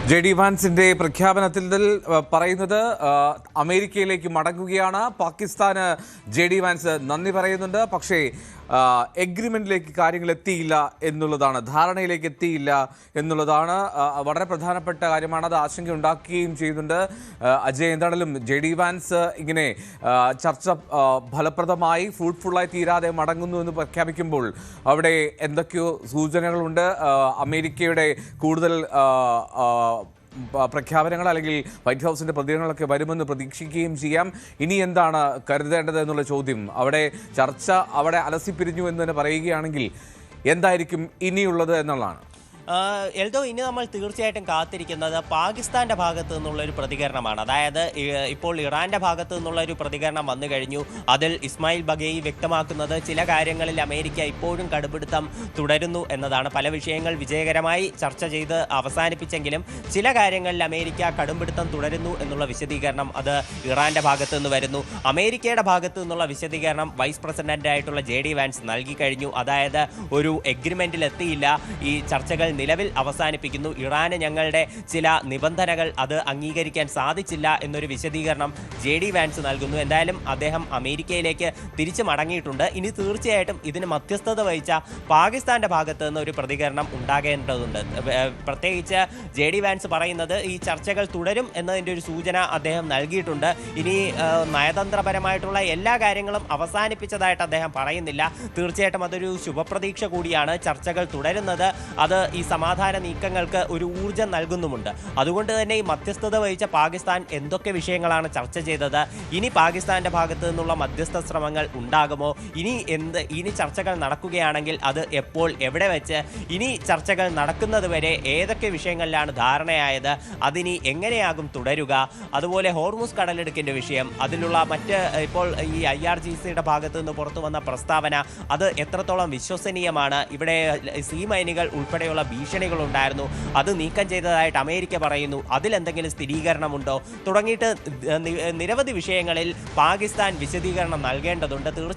ജെ.ഡി. വാൻസിന്റെ പ്രഖ്യാപനത്തിൽ പറയുന്നത് അമേരിക്കയിലേക്ക് മടങ്ങുകയാണ്. പാകിസ്ഥാന് ജെ.ഡി. വാൻസ് നന്ദി പറയുന്നുണ്ട്. പക്ഷേ എഗ്രിമെന്റിലേക്ക് കാര്യങ്ങൾ എത്തിയില്ല എന്നുള്ളതാണ്, ധാരണയിലേക്ക് എത്തിയില്ല എന്നുള്ളതാണ് വളരെ പ്രധാനപ്പെട്ട കാര്യമാണ്. അത് ആശങ്ക ഉണ്ടാക്കുകയും ചെയ്യുന്നുണ്ട്. അജയ്, എന്താണെങ്കിലും ജെ.ഡി. വാൻസ് ഇങ്ങനെ ചർച്ച ഫലപ്രദമായി ഫ്രൂട്ട്ഫുള്ളായി തീരാതെ മടങ്ങുന്നു എന്ന് പ്രഖ്യാപിക്കുമ്പോൾ അവിടെ എന്തൊക്കെയോ സൂചനകളുണ്ട്. അമേരിക്കയുടെ കൂടുതൽ പ്രഖ്യാപനങ്ങൾ അല്ലെങ്കിൽ വൈറ്റ് ഹൗസിന്റെ പ്രതികരണങ്ങളൊക്കെ വരുമെന്ന് പ്രതീക്ഷിക്കുകയും ചെയ്യാം. ഇനി എന്താണ് കരുതേണ്ടത് എന്നുള്ള ചോദ്യം, അവിടെ ചർച്ച അവിടെ അലസിപ്പിരിഞ്ഞു എന്ന് തന്നെ പറയുകയാണെങ്കിൽ എന്തായിരിക്കും ഇനിയുള്ളത് എന്നുള്ളതാണ്. എൽദോ, ഇനി നമ്മൾ തീർച്ചയായിട്ടും കാത്തിരിക്കുന്നത് പാകിസ്ഥാന്റെ ഭാഗത്തു നിന്നുള്ള ഒരു പ്രതികരണമാണ്. അതായത് ഇപ്പോൾ ഇറാന്റെ ഭാഗത്തു നിന്നുള്ള ഒരു പ്രതികരണം വന്നു കഴിഞ്ഞു. അതിൽ ഇസ്മായിൽ ബഗേയി വ്യക്തമാക്കുന്നത് ചില കാര്യങ്ങളിൽ അമേരിക്ക ഇപ്പോഴും കടുപിടുത്തം തുടരുന്നു എന്നതാണ്. പല വിഷയങ്ങൾ വിജയകരമായി ചർച്ച ചെയ്ത് അവസാനിപ്പിച്ചെങ്കിലും ചില കാര്യങ്ങളിൽ അമേരിക്ക കടുംപിടുത്തം തുടരുന്നു എന്നുള്ള വിശദീകരണം അത് ഇറാന്റെ ഭാഗത്തു നിന്ന് വരുന്നു. അമേരിക്കയുടെ ഭാഗത്തു നിന്നുള്ള വിശദീകരണം വൈസ് പ്രസിഡന്റായിട്ടുള്ള ജെ.ഡി. വാൻസ് നൽകി കഴിഞ്ഞു. അതായത് ഒരു എഗ്രിമെന്റിൽ എത്തിയില്ല, ഈ ചർച്ചകൾ നിലവിൽ അവസാനിപ്പിക്കുന്നു, ഇറാന് ഞങ്ങളുടെ ചില നിബന്ധനകൾ അത് അംഗീകരിക്കാൻ സാധിച്ചില്ല എന്നൊരു വിശദീകരണം ജെ.ഡി. വാൻസ് നൽകുന്നു. എന്തായാലും അദ്ദേഹം അമേരിക്കയിലേക്ക് തിരിച്ചു മടങ്ങിയിട്ടുണ്ട്. ഇനി തീർച്ചയായിട്ടും ഇതിന് മധ്യസ്ഥത വഹിച്ച പാകിസ്ഥാന്റെ ഭാഗത്ത് നിന്ന് ഒരു പ്രതികരണം ഉണ്ടാകേണ്ടതുണ്ട്. പ്രത്യേകിച്ച് ജെ.ഡി. വാൻസ് പറയുന്നത് ഈ ചർച്ചകൾ തുടരും എന്നതിൻ്റെ ഒരു സൂചന അദ്ദേഹം നൽകിയിട്ടുണ്ട്. ഇനി നയതന്ത്രപരമായിട്ടുള്ള എല്ലാ കാര്യങ്ങളും അവസാനിപ്പിച്ചതായിട്ട് അദ്ദേഹം പറയുന്നില്ല. തീർച്ചയായിട്ടും അതൊരു ശുഭപ്രതീക്ഷ കൂടിയാണ്. ചർച്ചകൾ തുടരുന്നത് അത് ഈ സമാധാന നീക്കങ്ങൾക്ക് ഒരു ഊർജ്ജം നൽകുന്നുമുണ്ട്. അതുകൊണ്ട് തന്നെ ഈ മധ്യസ്ഥത വഹിച്ച പാകിസ്ഥാൻ എന്തൊക്കെ വിഷയങ്ങളാണ് ചർച്ച ചെയ്തത്, ഇനി പാകിസ്ഥാന്റെ ഭാഗത്തു നിന്നുള്ള മധ്യസ്ഥ ശ്രമങ്ങൾ ഉണ്ടാകുമോ, ഇനി ചർച്ചകൾ നടക്കുകയാണെങ്കിൽ അത് എപ്പോൾ, എവിടെ വെച്ച്, ഇനി ചർച്ചകൾ നടക്കുന്നത് വരെ ഏതൊക്കെ വിഷയങ്ങളിലാണ് ധാരണയായത്, അതിനി എങ്ങനെയാകും തുടരുക, അതുപോലെ ഹോർമുസ് കടലിടുക്കിന്റെ വിഷയം, അതിലുള്ള മറ്റ് ഇപ്പോൾ ഈ IRGCയുടെ ഭാഗത്തു നിന്ന് പുറത്തു വന്ന പ്രസ്താവന അത് എത്രത്തോളം വിശ്വസനീയമാണ്, ഇവിടെ സീ മൈനുകൾ ഉൾപ്പെടെയുള്ള ഭീഷണികളുണ്ടായിരുന്നു, അത് നീക്കം ചെയ്തതായിട്ട് അമേരിക്ക പറയുന്നു, അതിലെന്തെങ്കിലും സ്ഥിരീകരണമുണ്ടോ, തുടങ്ങിയിട്ട് നിരവധി വിഷയങ്ങളിൽ പാകിസ്ഥാൻ വിശദീകരണം നൽകേണ്ടതുണ്ട്.